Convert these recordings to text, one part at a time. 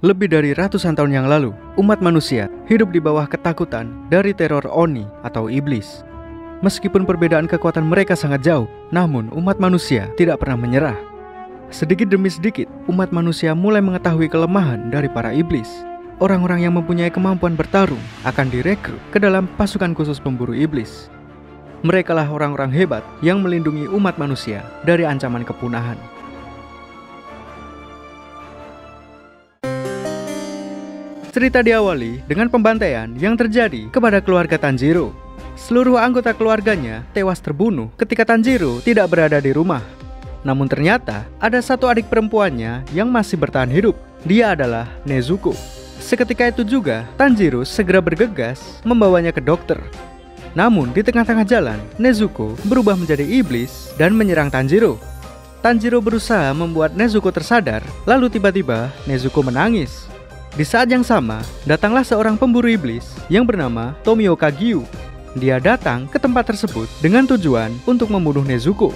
Lebih dari ratusan tahun yang lalu, umat manusia hidup di bawah ketakutan dari teror Oni atau iblis. Meskipun perbedaan kekuatan mereka sangat jauh, namun umat manusia tidak pernah menyerah. Sedikit demi sedikit, umat manusia mulai mengetahui kelemahan dari para iblis. Orang-orang yang mempunyai kemampuan bertarung akan direkrut ke dalam pasukan khusus pemburu iblis. Merekalah orang-orang hebat yang melindungi umat manusia dari ancaman kepunahan. Cerita diawali dengan pembantaian yang terjadi kepada keluarga Tanjiro. Seluruh anggota keluarganya tewas terbunuh ketika Tanjiro tidak berada di rumah. Namun ternyata ada satu adik perempuannya yang masih bertahan hidup. Dia adalah Nezuko. Seketika itu juga Tanjiro segera bergegas membawanya ke dokter. Namun di tengah-tengah jalan, Nezuko berubah menjadi iblis dan menyerang Tanjiro. Tanjiro berusaha membuat Nezuko tersadar, lalu tiba-tiba Nezuko menangis. Di saat yang sama, datanglah seorang pemburu iblis yang bernama Tomioka Gyu. Dia datang ke tempat tersebut dengan tujuan untuk membunuh Nezuko.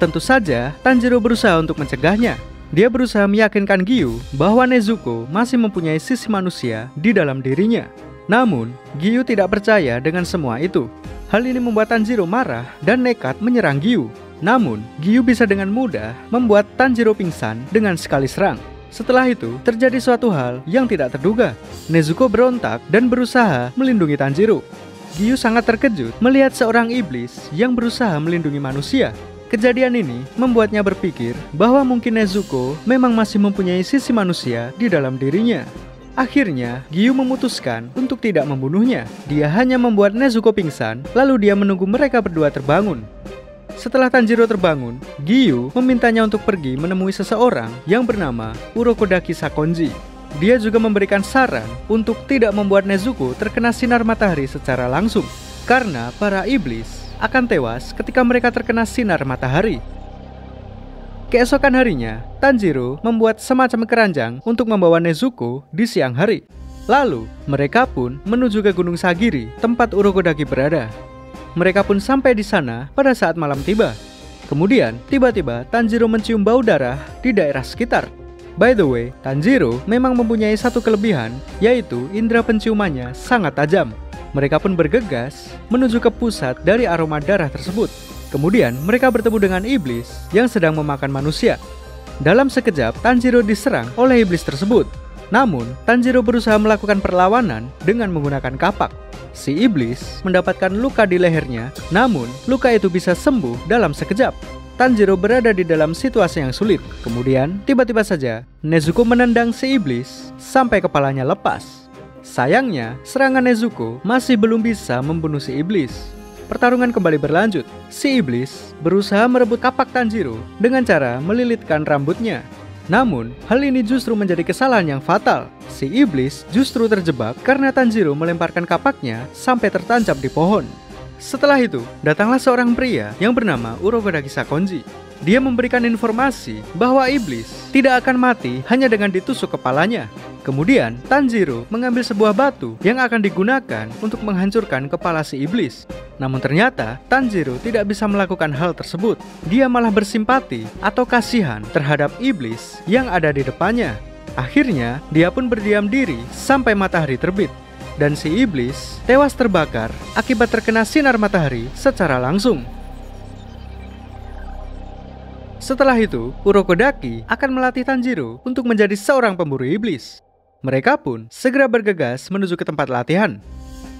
Tentu saja, Tanjiro berusaha untuk mencegahnya. Dia berusaha meyakinkan Gyu bahwa Nezuko masih mempunyai sisi manusia di dalam dirinya. Namun, Gyu tidak percaya dengan semua itu. Hal ini membuat Tanjiro marah dan nekat menyerang Gyu. Namun, Gyu bisa dengan mudah membuat Tanjiro pingsan dengan sekali serang. Setelah itu, terjadi suatu hal yang tidak terduga. Nezuko berontak dan berusaha melindungi Tanjiro. Gyu sangat terkejut melihat seorang iblis yang berusaha melindungi manusia. Kejadian ini membuatnya berpikir bahwa mungkin Nezuko memang masih mempunyai sisi manusia di dalam dirinya. Akhirnya, Gyu memutuskan untuk tidak membunuhnya. Dia hanya membuat Nezuko pingsan, lalu dia menunggu mereka berdua terbangun. Setelah Tanjiro terbangun, Gyu memintanya untuk pergi menemui seseorang yang bernama Urokodaki Sakonji. Dia juga memberikan saran untuk tidak membuat Nezuko terkena sinar matahari secara langsung, karena para iblis akan tewas ketika mereka terkena sinar matahari. Keesokan harinya, Tanjiro membuat semacam keranjang untuk membawa Nezuko di siang hari. Lalu, mereka pun menuju ke Gunung Sagiri, tempat Urokodaki berada. Mereka pun sampai di sana pada saat malam tiba. Kemudian, tiba-tiba Tanjiro mencium bau darah di daerah sekitar. By the way, Tanjiro memang mempunyai satu kelebihan, yaitu indera penciumannya sangat tajam. Mereka pun bergegas menuju ke pusat dari aroma darah tersebut. Kemudian, mereka bertemu dengan iblis yang sedang memakan manusia. Dalam sekejap, Tanjiro diserang oleh iblis tersebut. Namun, Tanjiro berusaha melakukan perlawanan dengan menggunakan kapak. Si iblis mendapatkan luka di lehernya, namun luka itu bisa sembuh dalam sekejap. Tanjiro berada di dalam situasi yang sulit. Kemudian, tiba-tiba saja, Nezuko menendang si iblis sampai kepalanya lepas. Sayangnya, serangan Nezuko masih belum bisa membunuh si iblis. Pertarungan kembali berlanjut. Si iblis berusaha merebut kapak Tanjiro dengan cara melilitkan rambutnya. Namun, hal ini justru menjadi kesalahan yang fatal. Si iblis justru terjebak karena Tanjiro melemparkan kapaknya sampai tertancap di pohon. Setelah itu, datanglah seorang pria yang bernama Urokodaki Sakonji. Dia memberikan informasi bahwa iblis tidak akan mati hanya dengan ditusuk kepalanya. Kemudian, Tanjiro mengambil sebuah batu yang akan digunakan untuk menghancurkan kepala si iblis. Namun ternyata, Tanjiro tidak bisa melakukan hal tersebut. Dia malah bersimpati atau kasihan terhadap iblis yang ada di depannya. Akhirnya, dia pun berdiam diri sampai matahari terbit. Dan si iblis tewas terbakar akibat terkena sinar matahari secara langsung. Setelah itu, Urokodaki akan melatih Tanjiro untuk menjadi seorang pemburu iblis. Mereka pun segera bergegas menuju ke tempat latihan.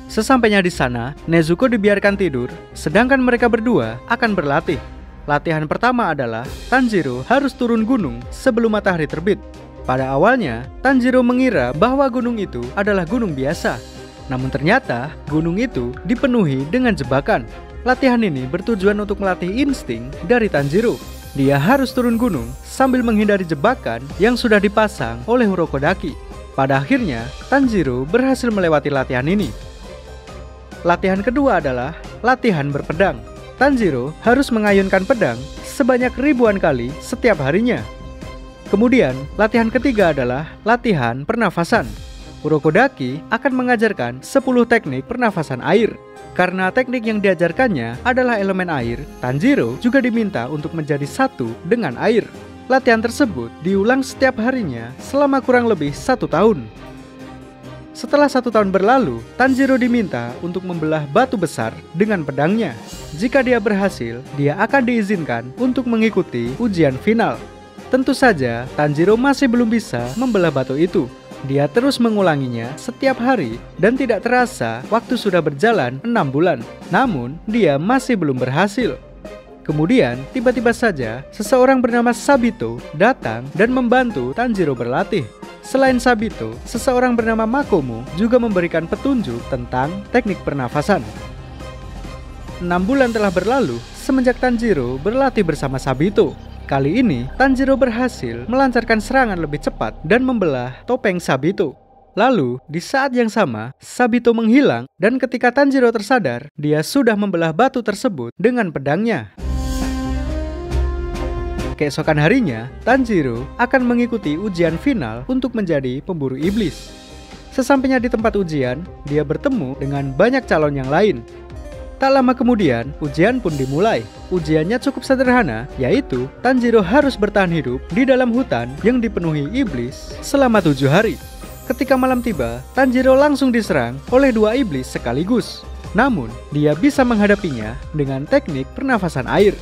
Sesampainya di sana, Nezuko dibiarkan tidur, sedangkan mereka berdua akan berlatih. Latihan pertama adalah Tanjiro harus turun gunung sebelum matahari terbit. Pada awalnya, Tanjiro mengira bahwa gunung itu adalah gunung biasa. Namun ternyata, gunung itu dipenuhi dengan jebakan. Latihan ini bertujuan untuk melatih insting dari Tanjiro. Dia harus turun gunung sambil menghindari jebakan yang sudah dipasang oleh Urokodaki. Pada akhirnya, Tanjiro berhasil melewati latihan ini. Latihan kedua adalah latihan berpedang. Tanjiro harus mengayunkan pedang sebanyak ribuan kali setiap harinya. Kemudian, latihan ketiga adalah latihan pernafasan. Urokodaki akan mengajarkan 10 teknik pernafasan air. Karena teknik yang diajarkannya adalah elemen air, Tanjiro juga diminta untuk menjadi satu dengan air. Latihan tersebut diulang setiap harinya selama kurang lebih 1 tahun. Setelah 1 tahun berlalu, Tanjiro diminta untuk membelah batu besar dengan pedangnya. Jika dia berhasil, dia akan diizinkan untuk mengikuti ujian final. Tentu saja, Tanjiro masih belum bisa membelah batu itu. Dia terus mengulanginya setiap hari dan tidak terasa waktu sudah berjalan 6 bulan. Namun, dia masih belum berhasil. Kemudian, tiba-tiba saja, seseorang bernama Sabito datang dan membantu Tanjiro berlatih. Selain Sabito, seseorang bernama Makomo juga memberikan petunjuk tentang teknik pernafasan. 6 bulan telah berlalu semenjak Tanjiro berlatih bersama Sabito. Kali ini, Tanjiro berhasil melancarkan serangan lebih cepat dan membelah topeng Sabito. Lalu, di saat yang sama, Sabito menghilang dan ketika Tanjiro tersadar, dia sudah membelah batu tersebut dengan pedangnya. Keesokan harinya, Tanjiro akan mengikuti ujian final untuk menjadi pemburu iblis. Sesampainya di tempat ujian, dia bertemu dengan banyak calon yang lain. Tak lama kemudian, ujian pun dimulai. Ujiannya cukup sederhana, yaitu Tanjiro harus bertahan hidup di dalam hutan yang dipenuhi iblis selama 7 hari. Ketika malam tiba, Tanjiro langsung diserang oleh 2 iblis sekaligus. Namun, dia bisa menghadapinya dengan teknik pernafasan air.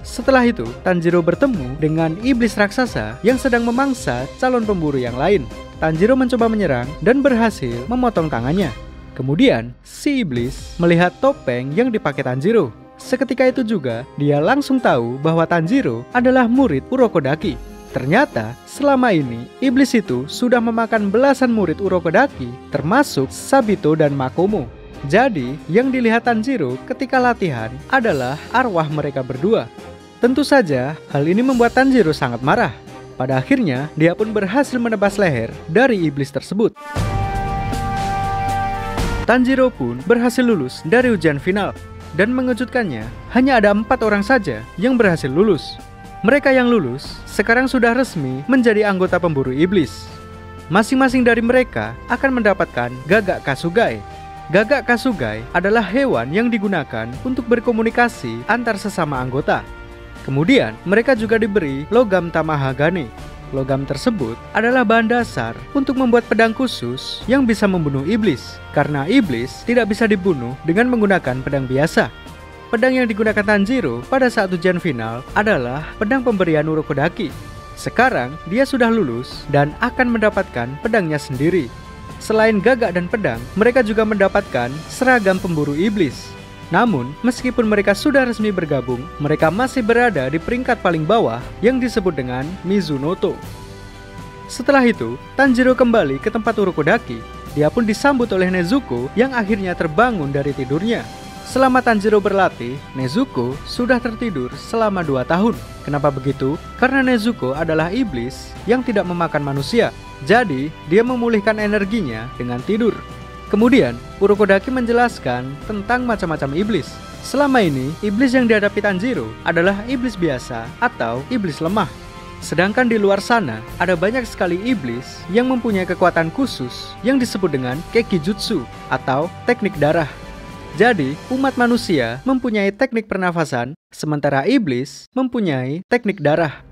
Setelah itu, Tanjiro bertemu dengan iblis raksasa yang sedang memangsa calon pemburu yang lain. Tanjiro mencoba menyerang dan berhasil memotong tangannya. Kemudian, si iblis melihat topeng yang dipakai Tanjiro. Seketika itu juga, dia langsung tahu bahwa Tanjiro adalah murid Urokodaki. Ternyata, selama ini, iblis itu sudah memakan belasan murid Urokodaki, termasuk Sabito dan Makomo. Jadi, yang dilihat Tanjiro ketika latihan adalah arwah mereka berdua. Tentu saja, hal ini membuat Tanjiro sangat marah. Pada akhirnya, dia pun berhasil menebas leher dari iblis tersebut. Tanjiro pun berhasil lulus dari ujian final. Dan mengejutkannya, hanya ada 4 orang saja yang berhasil lulus. Mereka yang lulus sekarang sudah resmi menjadi anggota pemburu iblis. Masing-masing dari mereka akan mendapatkan Gagak Kasugai. Gagak Kasugai adalah hewan yang digunakan untuk berkomunikasi antar sesama anggota. Kemudian, mereka juga diberi logam Tamahagane. Logam tersebut adalah bahan dasar untuk membuat pedang khusus yang bisa membunuh iblis. Karena iblis tidak bisa dibunuh dengan menggunakan pedang biasa. Pedang yang digunakan Tanjiro pada saat ujian final adalah pedang pemberian Urokodaki. Sekarang, dia sudah lulus dan akan mendapatkan pedangnya sendiri. Selain gagak dan pedang, mereka juga mendapatkan seragam pemburu iblis. Namun, meskipun mereka sudah resmi bergabung, mereka masih berada di peringkat paling bawah yang disebut dengan Mizunoto. Setelah itu, Tanjiro kembali ke tempat Urokodaki. Dia pun disambut oleh Nezuko yang akhirnya terbangun dari tidurnya. Selama Tanjiro berlatih, Nezuko sudah tertidur selama 2 tahun. Kenapa begitu? Karena Nezuko adalah iblis yang tidak memakan manusia. Jadi, dia memulihkan energinya dengan tidur. Kemudian, Urokodaki menjelaskan tentang macam-macam iblis. Selama ini, iblis yang dihadapi Tanjiro adalah iblis biasa atau iblis lemah. Sedangkan di luar sana, ada banyak sekali iblis yang mempunyai kekuatan khusus yang disebut dengan Kekijutsu atau teknik darah. Jadi, umat manusia mempunyai teknik pernafasan, sementara iblis mempunyai teknik darah.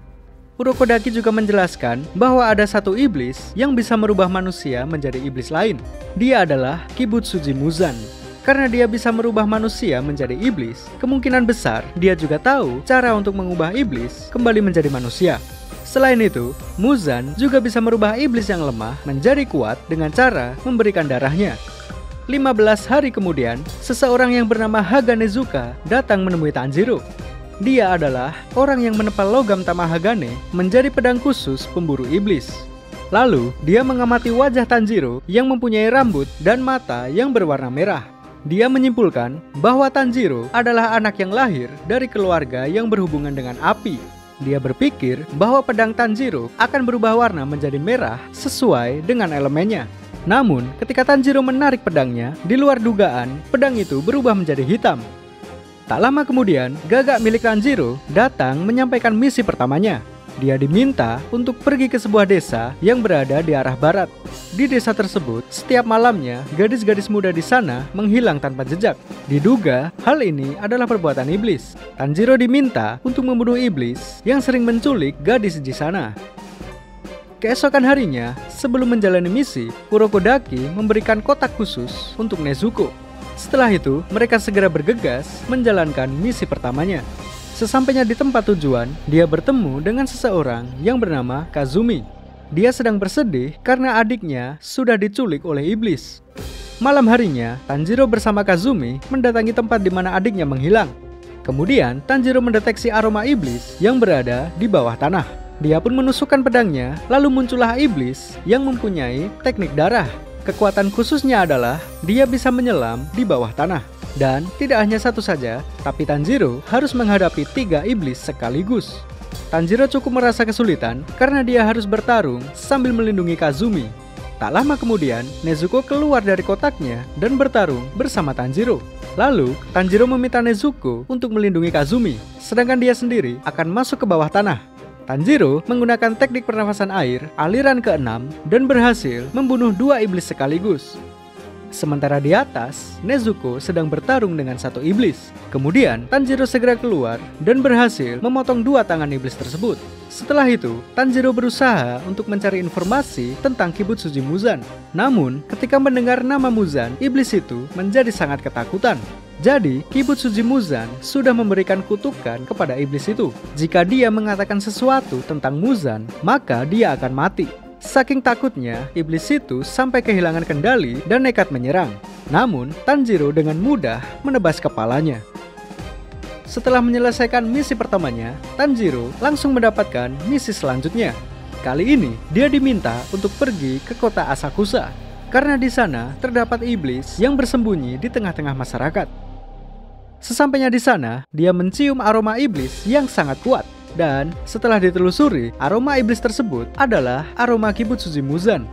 Urokodaki juga menjelaskan bahwa ada satu iblis yang bisa merubah manusia menjadi iblis lain. Dia adalah Kibutsuji Muzan. Karena dia bisa merubah manusia menjadi iblis, kemungkinan besar dia juga tahu cara untuk mengubah iblis kembali menjadi manusia. Selain itu, Muzan juga bisa merubah iblis yang lemah menjadi kuat dengan cara memberikan darahnya. 15 hari kemudian, seseorang yang bernama Haganezuka datang menemui Tanjiro. Dia adalah orang yang menepal logam Tamahagane menjadi pedang khusus pemburu iblis. Lalu, dia mengamati wajah Tanjiro yang mempunyai rambut dan mata yang berwarna merah. Dia menyimpulkan bahwa Tanjiro adalah anak yang lahir dari keluarga yang berhubungan dengan api. Dia berpikir bahwa pedang Tanjiro akan berubah warna menjadi merah sesuai dengan elemennya. Namun, ketika Tanjiro menarik pedangnya, di luar dugaan, pedang itu berubah menjadi hitam. Tak lama kemudian, gagak milik Tanjiro datang menyampaikan misi pertamanya. Dia diminta untuk pergi ke sebuah desa yang berada di arah barat. Di desa tersebut, setiap malamnya gadis-gadis muda di sana menghilang tanpa jejak. Diduga hal ini adalah perbuatan iblis. Tanjiro diminta untuk membunuh iblis yang sering menculik gadis di sana. Keesokan harinya, sebelum menjalani misi, Urokodaki memberikan kotak khusus untuk Nezuko. Setelah itu, mereka segera bergegas menjalankan misi pertamanya. Sesampainya di tempat tujuan, dia bertemu dengan seseorang yang bernama Kazumi. Dia sedang bersedih karena adiknya sudah diculik oleh iblis. Malam harinya, Tanjiro bersama Kazumi mendatangi tempat di mana adiknya menghilang. Kemudian, Tanjiro mendeteksi aroma iblis yang berada di bawah tanah. Dia pun menusukkan pedangnya, lalu muncullah iblis yang mempunyai teknik darah. Kekuatan khususnya adalah dia bisa menyelam di bawah tanah. Dan tidak hanya satu saja, tapi Tanjiro harus menghadapi 3 iblis sekaligus. Tanjiro cukup merasa kesulitan karena dia harus bertarung sambil melindungi Kazumi. Tak lama kemudian, Nezuko keluar dari kotaknya dan bertarung bersama Tanjiro. Lalu, Tanjiro meminta Nezuko untuk melindungi Kazumi, sedangkan dia sendiri akan masuk ke bawah tanah. Tanjiro menggunakan teknik pernafasan air aliran ke-6 dan berhasil membunuh 2 iblis sekaligus. Sementara di atas, Nezuko sedang bertarung dengan 1 iblis. Kemudian, Tanjiro segera keluar dan berhasil memotong 2 tangan iblis tersebut. Setelah itu, Tanjiro berusaha untuk mencari informasi tentang Kibutsuji Muzan. Namun, ketika mendengar nama Muzan, iblis itu menjadi sangat ketakutan. Jadi, Kibutsuji Muzan sudah memberikan kutukan kepada iblis itu. Jika dia mengatakan sesuatu tentang Muzan, maka dia akan mati. Saking takutnya, iblis itu sampai kehilangan kendali dan nekat menyerang. Namun, Tanjiro dengan mudah menebas kepalanya. Setelah menyelesaikan misi pertamanya, Tanjiro langsung mendapatkan misi selanjutnya. Kali ini, dia diminta untuk pergi ke kota Asakusa, karena di sana terdapat iblis yang bersembunyi di tengah-tengah masyarakat. Sesampainya di sana, dia mencium aroma iblis yang sangat kuat. Dan setelah ditelusuri, aroma iblis tersebut adalah aroma Kibutsuji Muzan.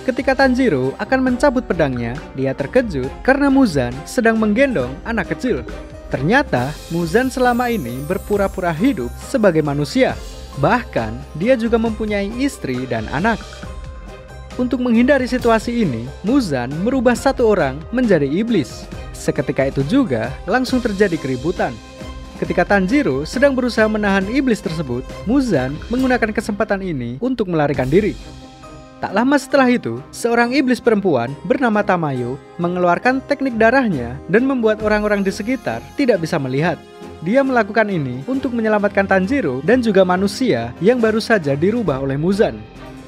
Ketika Tanjiro akan mencabut pedangnya, dia terkejut karena Muzan sedang menggendong anak kecil. Ternyata Muzan selama ini berpura-pura hidup sebagai manusia. Bahkan dia juga mempunyai istri dan anak. Untuk menghindari situasi ini, Muzan merubah 1 orang menjadi iblis. Seketika itu juga langsung terjadi keributan. Ketika Tanjiro sedang berusaha menahan iblis tersebut, Muzan menggunakan kesempatan ini untuk melarikan diri. Tak lama setelah itu, seorang iblis perempuan bernama Tamayo mengeluarkan teknik darahnya dan membuat orang-orang di sekitar tidak bisa melihat. Dia melakukan ini untuk menyelamatkan Tanjiro dan juga manusia yang baru saja dirubah oleh Muzan.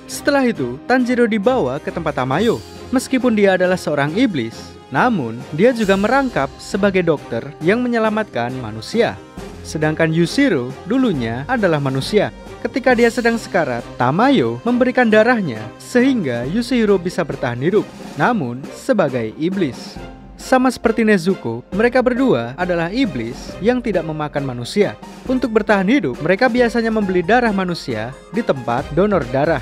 Setelah itu, Tanjiro dibawa ke tempat Tamayo. Meskipun dia adalah seorang iblis, namun dia juga merangkap sebagai dokter yang menyelamatkan manusia. Sedangkan Yushiro dulunya adalah manusia. Ketika dia sedang sekarat, Tamayo memberikan darahnya sehingga Yushiro bisa bertahan hidup, namun sebagai iblis. Sama seperti Nezuko, mereka berdua adalah iblis yang tidak memakan manusia. Untuk bertahan hidup, mereka biasanya membeli darah manusia di tempat donor darah.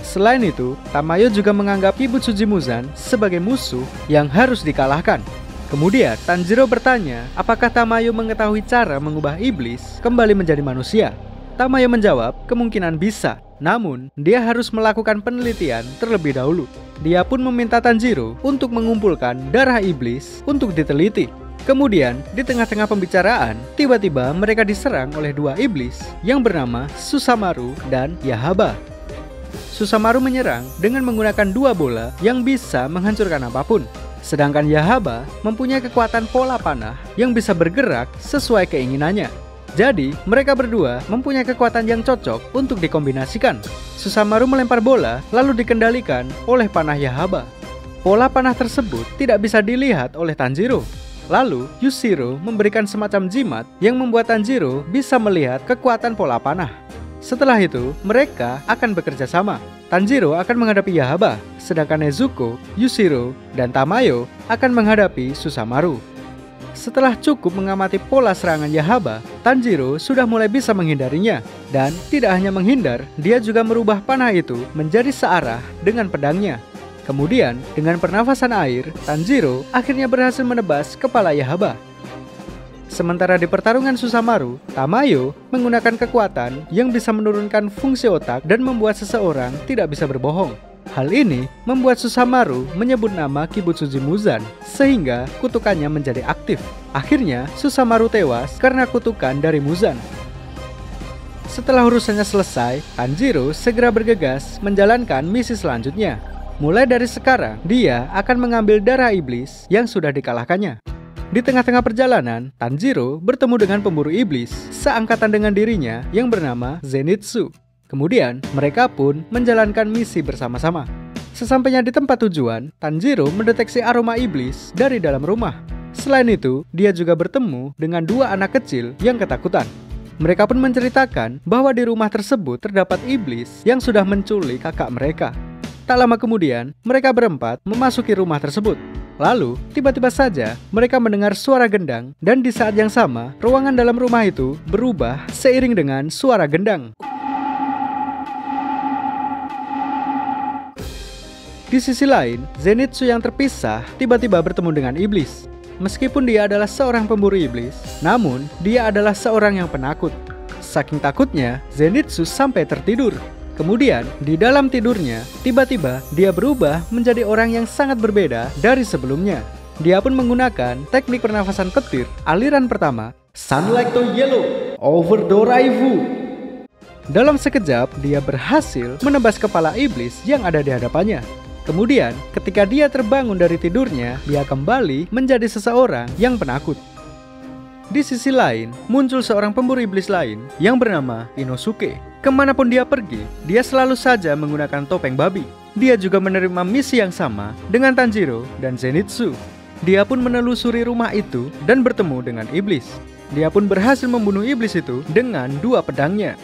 Selain itu, Tamayo juga menganggap Kibutsuji Muzan sebagai musuh yang harus dikalahkan. Kemudian, Tanjiro bertanya apakah Tamayo mengetahui cara mengubah iblis kembali menjadi manusia. Tamayo menjawab kemungkinan bisa, namun dia harus melakukan penelitian terlebih dahulu. Dia pun meminta Tanjiro untuk mengumpulkan darah iblis untuk diteliti. Kemudian, di tengah-tengah pembicaraan, tiba-tiba mereka diserang oleh 2 iblis yang bernama Susamaru dan Yahaba. Susamaru menyerang dengan menggunakan 2 bola yang bisa menghancurkan apapun. Sedangkan Yahaba mempunyai kekuatan pola panah yang bisa bergerak sesuai keinginannya. Jadi, mereka berdua mempunyai kekuatan yang cocok untuk dikombinasikan. Susamaru melempar bola lalu dikendalikan oleh panah Yahaba. Pola panah tersebut tidak bisa dilihat oleh Tanjiro. Lalu, Yushiro memberikan semacam jimat yang membuat Tanjiro bisa melihat kekuatan pola panah. Setelah itu, mereka akan bekerja sama. Tanjiro akan menghadapi Yahaba, sedangkan Nezuko, Yushiro, dan Tamayo akan menghadapi Susamaru. Setelah cukup mengamati pola serangan Yahaba, Tanjiro sudah mulai bisa menghindarinya. Dan tidak hanya menghindar, dia juga merubah panah itu menjadi searah dengan pedangnya. Kemudian, dengan pernafasan air, Tanjiro akhirnya berhasil menebas kepala Yahaba. Sementara di pertarungan Susanoo, Tamayo menggunakan kekuatan yang bisa menurunkan fungsi otak dan membuat seseorang tidak bisa berbohong. Hal ini membuat Susanoo menyebut nama Kibutsuji Muzan, sehingga kutukannya menjadi aktif. Akhirnya, Susanoo tewas karena kutukan dari Muzan. Setelah urusannya selesai, Tanjiro segera bergegas menjalankan misi selanjutnya. Mulai dari sekarang, dia akan mengambil darah iblis yang sudah dikalahkannya. Di tengah-tengah perjalanan, Tanjiro bertemu dengan pemburu iblis seangkatan dengan dirinya yang bernama Zenitsu. Kemudian, mereka pun menjalankan misi bersama-sama. Sesampainya di tempat tujuan, Tanjiro mendeteksi aroma iblis dari dalam rumah. Selain itu, dia juga bertemu dengan dua anak kecil yang ketakutan. Mereka pun menceritakan bahwa di rumah tersebut terdapat iblis yang sudah menculik kakak mereka. Tak lama kemudian, mereka berempat memasuki rumah tersebut. Lalu, tiba-tiba saja mereka mendengar suara gendang, dan di saat yang sama, ruangan dalam rumah itu berubah seiring dengan suara gendang. Di sisi lain, Zenitsu yang terpisah tiba-tiba bertemu dengan iblis. Meskipun dia adalah seorang pemburu iblis, namun dia adalah seorang yang penakut. Saking takutnya, Zenitsu sampai tertidur. Kemudian, di dalam tidurnya, tiba-tiba dia berubah menjadi orang yang sangat berbeda dari sebelumnya. Dia pun menggunakan teknik pernafasan petir aliran pertama, Sunlight to Yellow, Over Doraifu. Dalam sekejap, dia berhasil menebas kepala iblis yang ada di hadapannya. Kemudian, ketika dia terbangun dari tidurnya, dia kembali menjadi seseorang yang penakut. Di sisi lain, muncul seorang pemburu iblis lain yang bernama Inosuke. Kemanapun dia pergi, dia selalu saja menggunakan topeng babi. Dia juga menerima misi yang sama dengan Tanjiro dan Zenitsu. Dia pun menelusuri rumah itu dan bertemu dengan iblis. Dia pun berhasil membunuh iblis itu dengan dua pedangnya.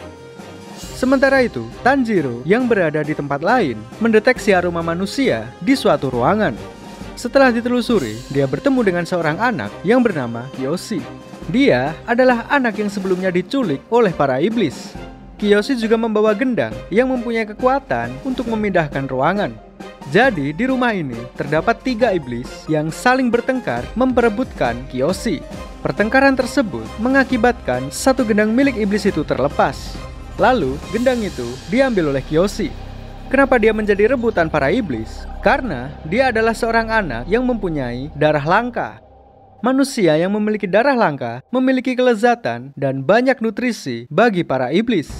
Sementara itu, Tanjiro yang berada di tempat lain mendeteksi aroma manusia di suatu ruangan. Setelah ditelusuri, dia bertemu dengan seorang anak yang bernama Kiyoshi. Dia adalah anak yang sebelumnya diculik oleh para iblis. Kiyoshi juga membawa gendang yang mempunyai kekuatan untuk memindahkan ruangan. Jadi di rumah ini terdapat 3 iblis yang saling bertengkar memperebutkan Kiyoshi. Pertengkaran tersebut mengakibatkan satu gendang milik iblis itu terlepas. Lalu gendang itu diambil oleh Kiyoshi. Kenapa dia menjadi rebutan para iblis? Karena dia adalah seorang anak yang mempunyai darah langka. Manusia yang memiliki darah langka memiliki kelezatan dan banyak nutrisi bagi para iblis.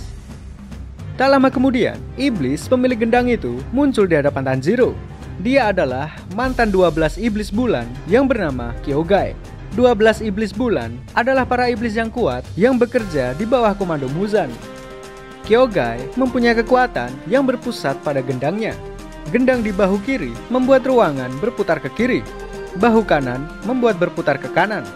Tak lama kemudian, iblis pemilik gendang itu muncul di hadapan Tanjiro. Dia adalah mantan 12 iblis bulan yang bernama Kyogai. 12 iblis bulan adalah para iblis yang kuat yang bekerja di bawah komando Muzan. Kyogai mempunyai kekuatan yang berpusat pada gendangnya. Gendang di bahu kiri membuat ruangan berputar ke kiri. Bahu kanan membuat berputar ke kanan.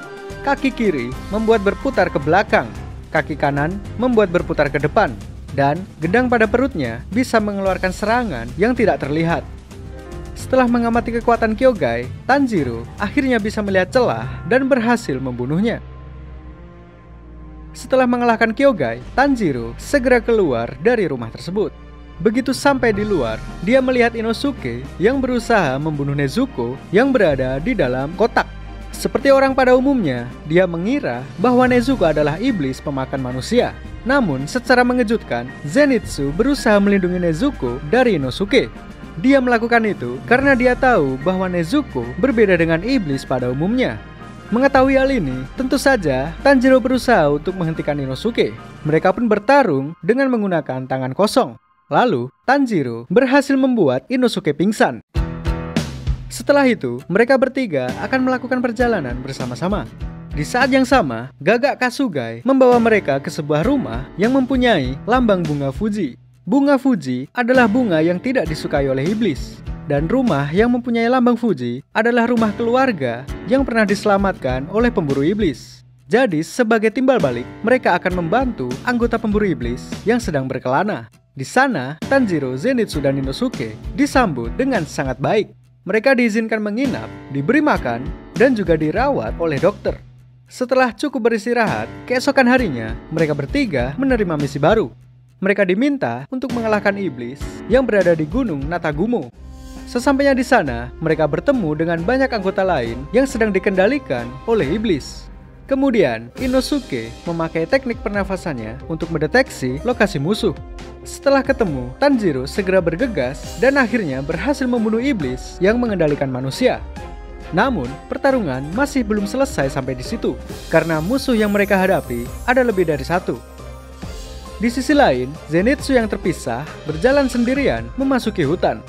Kaki kiri membuat berputar ke belakang. Kaki kanan membuat berputar ke depan. Dan gendang pada perutnya bisa mengeluarkan serangan yang tidak terlihat. Setelah mengamati kekuatan Kyogai, Tanjiro akhirnya bisa melihat celah dan berhasil membunuhnya. Setelah mengalahkan Kyogai, Tanjiro segera keluar dari rumah tersebut. Begitu sampai di luar, dia melihat Inosuke yang berusaha membunuh Nezuko yang berada di dalam kotak. Seperti orang pada umumnya, dia mengira bahwa Nezuko adalah iblis pemakan manusia. Namun, secara mengejutkan, Zenitsu berusaha melindungi Nezuko dari Inosuke. Dia melakukan itu karena dia tahu bahwa Nezuko berbeda dengan iblis pada umumnya. Mengetahui hal ini, tentu saja Tanjiro berusaha untuk menghentikan Inosuke. Mereka pun bertarung dengan menggunakan tangan kosong. Lalu, Tanjiro berhasil membuat Inosuke pingsan. Setelah itu, mereka bertiga akan melakukan perjalanan bersama-sama. Di saat yang sama, Gagak Kasugai membawa mereka ke sebuah rumah yang mempunyai lambang bunga Fuji. Bunga Fuji adalah bunga yang tidak disukai oleh iblis. Dan rumah yang mempunyai lambang Fuji adalah rumah keluarga yang pernah diselamatkan oleh pemburu iblis. Jadi, sebagai timbal balik, mereka akan membantu anggota pemburu iblis yang sedang berkelana. Di sana, Tanjiro, Zenitsu, dan Inosuke disambut dengan sangat baik. Mereka diizinkan menginap, diberi makan, dan juga dirawat oleh dokter. Setelah cukup beristirahat, keesokan harinya, mereka bertiga menerima misi baru. Mereka diminta untuk mengalahkan iblis yang berada di Gunung Natagumo. Sesampainya di sana, mereka bertemu dengan banyak anggota lain yang sedang dikendalikan oleh iblis. Kemudian, Inosuke memakai teknik pernafasannya untuk mendeteksi lokasi musuh. Setelah ketemu, Tanjiro segera bergegas dan akhirnya berhasil membunuh iblis yang mengendalikan manusia. Namun, pertarungan masih belum selesai sampai di situ, karena musuh yang mereka hadapi ada lebih dari satu. Di sisi lain, Zenitsu yang terpisah berjalan sendirian memasuki hutan.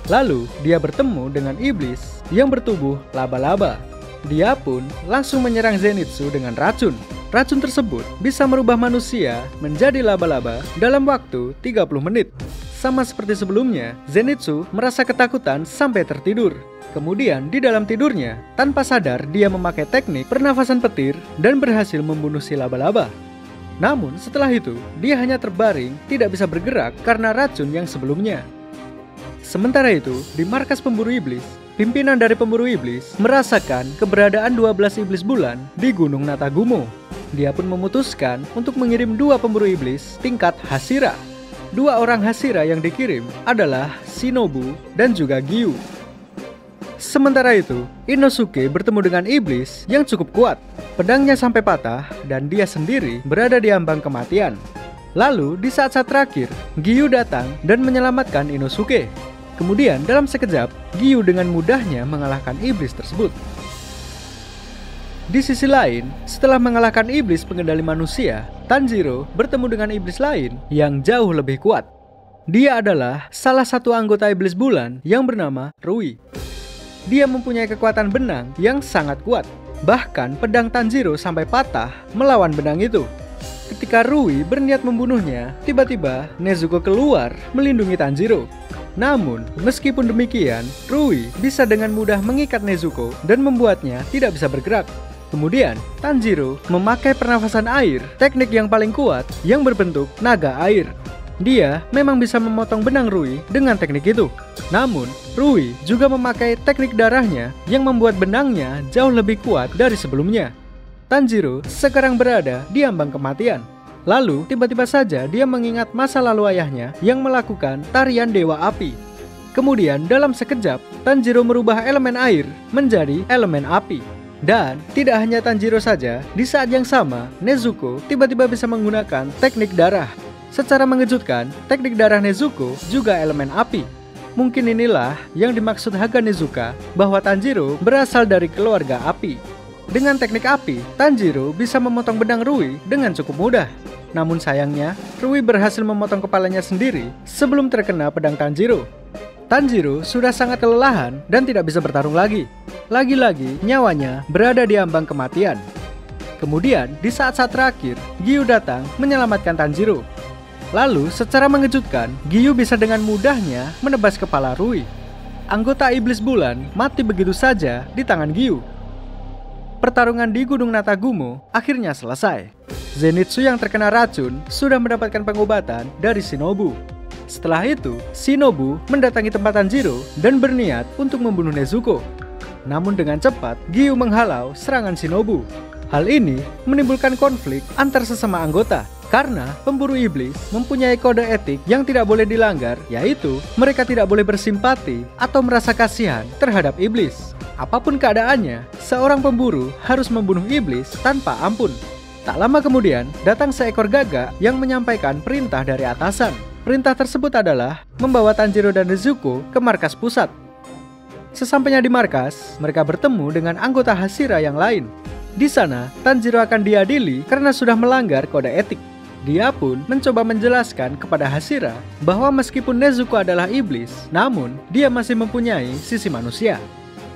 Lalu, dia bertemu dengan iblis yang bertubuh laba-laba. Dia pun langsung menyerang Zenitsu dengan racun. Racun tersebut bisa merubah manusia menjadi laba-laba dalam waktu 30 menit. Sama seperti sebelumnya, Zenitsu merasa ketakutan sampai tertidur. Kemudian di dalam tidurnya, tanpa sadar dia memakai teknik pernafasan petir dan berhasil membunuh si laba-laba. Namun setelah itu, dia hanya terbaring, tidak bisa bergerak karena racun yang sebelumnya. Sementara itu, di markas pemburu iblis, pimpinan dari pemburu iblis merasakan keberadaan 12 iblis bulan di Gunung Natagumo. Dia pun memutuskan untuk mengirim 2 pemburu iblis tingkat Hashira. 2 orang Hashira yang dikirim adalah Shinobu dan juga Giyu. Sementara itu, Inosuke bertemu dengan iblis yang cukup kuat. Pedangnya sampai patah dan dia sendiri berada di ambang kematian. Lalu, di saat-saat terakhir, Giyu datang dan menyelamatkan Inosuke. Kemudian, dalam sekejap, Giyu dengan mudahnya mengalahkan iblis tersebut. Di sisi lain, setelah mengalahkan iblis pengendali manusia, Tanjiro bertemu dengan iblis lain yang jauh lebih kuat. Dia adalah salah satu anggota iblis bulan yang bernama Rui. Dia mempunyai kekuatan benang yang sangat kuat. Bahkan pedang Tanjiro sampai patah melawan benang itu. Ketika Rui berniat membunuhnya, tiba-tiba Nezuko keluar melindungi Tanjiro. Namun, meskipun demikian, Rui bisa dengan mudah mengikat Nezuko dan membuatnya tidak bisa bergerak. Kemudian, Tanjiro memakai pernafasan air, teknik yang paling kuat yang berbentuk naga air. Dia memang bisa memotong benang Rui dengan teknik itu. Namun, Rui juga memakai teknik darahnya yang membuat benangnya jauh lebih kuat dari sebelumnya. Tanjiro sekarang berada di ambang kematian. Lalu, tiba-tiba saja dia mengingat masa lalu ayahnya yang melakukan tarian Dewa Api. Kemudian, dalam sekejap, Tanjiro merubah elemen air menjadi elemen api. Dan, tidak hanya Tanjiro saja, di saat yang sama, Nezuko tiba-tiba bisa menggunakan teknik darah. Secara mengejutkan, teknik darah Nezuko juga elemen api. Mungkin inilah yang dimaksud Haga Nezuka bahwa Tanjiro berasal dari keluarga api. Dengan teknik api, Tanjiro bisa memotong benang Rui dengan cukup mudah. Namun sayangnya, Rui berhasil memotong kepalanya sendiri sebelum terkena pedang Tanjiro. Tanjiro sudah sangat kelelahan dan tidak bisa bertarung lagi. Lagi-lagi, nyawanya berada di ambang kematian. Kemudian, di saat-saat terakhir, Giyu datang menyelamatkan Tanjiro. Lalu, secara mengejutkan, Giyu bisa dengan mudahnya menebas kepala Rui. Anggota iblis bulan mati begitu saja di tangan Giyu. Pertarungan di Gunung Natagumo akhirnya selesai. Zenitsu yang terkena racun sudah mendapatkan pengobatan dari Shinobu. Setelah itu, Shinobu mendatangi tempat Tanjiro dan berniat untuk membunuh Nezuko. Namun dengan cepat, Giyu menghalau serangan Shinobu. Hal ini menimbulkan konflik antar sesama anggota. Karena pemburu iblis mempunyai kode etik yang tidak boleh dilanggar, yaitu mereka tidak boleh bersimpati atau merasa kasihan terhadap iblis. Apapun keadaannya, seorang pemburu harus membunuh iblis tanpa ampun. Tak lama kemudian, datang seekor gagak yang menyampaikan perintah dari atasan. Perintah tersebut adalah membawa Tanjiro dan Nezuko ke markas pusat. Sesampainya di markas, mereka bertemu dengan anggota Hashira yang lain. Di sana, Tanjiro akan diadili karena sudah melanggar kode etik. Dia pun mencoba menjelaskan kepada Hashira bahwa meskipun Nezuko adalah iblis, namun dia masih mempunyai sisi manusia.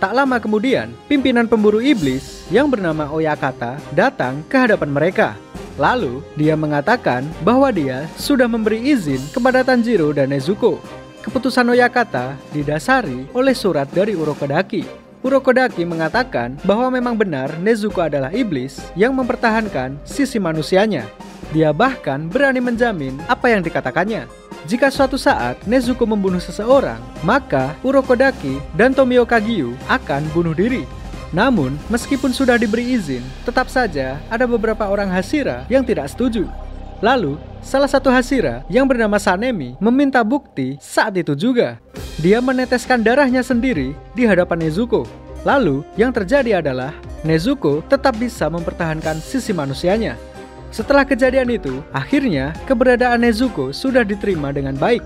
Tak lama kemudian, pimpinan pemburu iblis yang bernama Oyakata datang ke hadapan mereka. Lalu, dia mengatakan bahwa dia sudah memberi izin kepada Tanjiro dan Nezuko. Keputusan Oyakata didasari oleh surat dari Urokodaki. Urokodaki mengatakan bahwa memang benar Nezuko adalah iblis yang mempertahankan sisi manusianya. Dia bahkan berani menjamin apa yang dikatakannya. Jika suatu saat Nezuko membunuh seseorang, maka Urokodaki dan Tomioka Giyu akan bunuh diri. Namun, meskipun sudah diberi izin, tetap saja ada beberapa orang Hashira yang tidak setuju. Lalu, salah satu Hashira yang bernama Sanemi meminta bukti saat itu juga. Dia meneteskan darahnya sendiri di hadapan Nezuko. Lalu, yang terjadi adalah Nezuko tetap bisa mempertahankan sisi manusianya. Setelah kejadian itu, akhirnya keberadaan Nezuko sudah diterima dengan baik.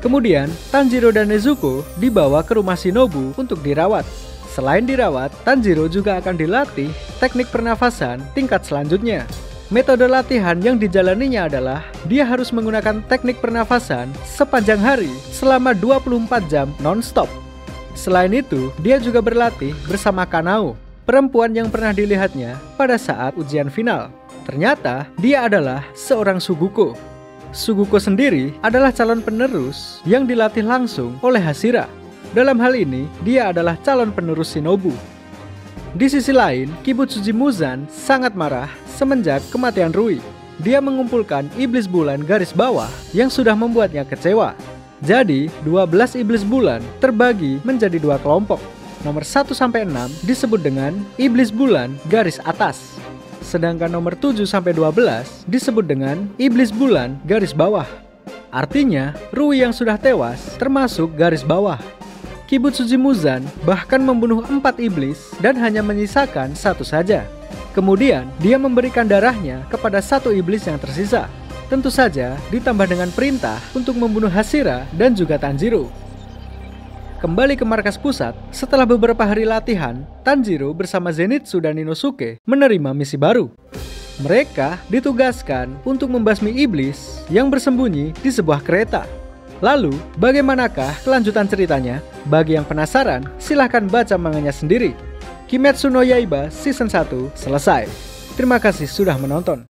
Kemudian, Tanjiro dan Nezuko dibawa ke rumah Shinobu untuk dirawat. Selain dirawat, Tanjiro juga akan dilatih teknik pernafasan tingkat selanjutnya. Metode latihan yang dijalaninya adalah dia harus menggunakan teknik pernafasan sepanjang hari selama 24 jam non-stop. Selain itu, dia juga berlatih bersama Kanao, perempuan yang pernah dilihatnya pada saat ujian final. Ternyata, dia adalah seorang Suguko. Suguko sendiri adalah calon penerus yang dilatih langsung oleh Hashira. Dalam hal ini, dia adalah calon penerus Shinobu. Di sisi lain, Kibutsuji Muzan sangat marah semenjak kematian Rui. Dia mengumpulkan iblis bulan garis bawah yang sudah membuatnya kecewa. Jadi, 12 iblis bulan terbagi menjadi 2 kelompok. Nomor 1-6 disebut dengan iblis bulan garis atas. Sedangkan nomor 7-12 disebut dengan iblis bulan garis bawah. Artinya, Rui yang sudah tewas termasuk garis bawah. Kibutsuji Muzan bahkan membunuh 4 iblis dan hanya menyisakan 1 saja. Kemudian, dia memberikan darahnya kepada 1 iblis yang tersisa. Tentu saja ditambah dengan perintah untuk membunuh Hashira dan juga Tanjiro. Kembali ke markas pusat, setelah beberapa hari latihan, Tanjiro bersama Zenitsu dan Inosuke menerima misi baru. Mereka ditugaskan untuk membasmi iblis yang bersembunyi di sebuah kereta. Lalu, bagaimanakah kelanjutan ceritanya? Bagi yang penasaran, silahkan baca manganya sendiri. Kimetsu no Yaiba Season 1 selesai. Terima kasih sudah menonton.